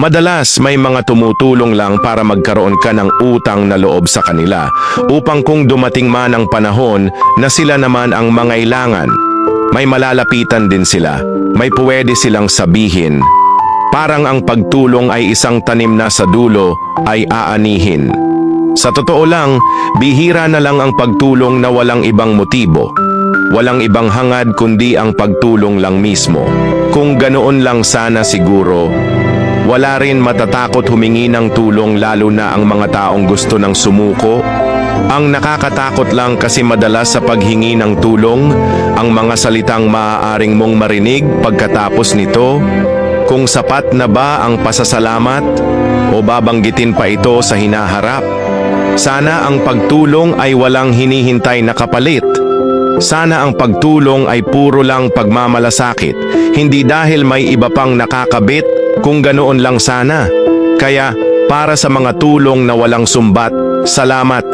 Madalas may mga tumutulong lang para magkaroon ka ng utang na loob sa kanila upang kung dumating man ang panahon na sila naman ang mangailangan, may malalapitan din sila, may pwede silang sabihin. Parang ang pagtulong ay isang tanim na sa dulo ay aanihin. Sa totoo lang, bihira na lang ang pagtulong na walang ibang motibo. Walang ibang hangad kundi ang pagtulong lang mismo. Kung ganoon lang sana siguro, wala rin matatakot humingi ng tulong lalo na ang mga taong gusto ng sumuko. Ang nakakatakot lang kasi madalas sa paghingi ng tulong, ang mga salitang maaaring mong marinig pagkatapos nito, kung sapat na ba ang pasasalamat o babanggitin pa ito sa hinaharap. Sana ang pagtulong ay walang hinihintay na kapalit. Sana ang pagtulong ay puro lang pagmamalasakit, hindi dahil may iba pang nakakabit. Kung ganoon lang sana. Kaya, para sa mga tulong na walang sumbat, salamat.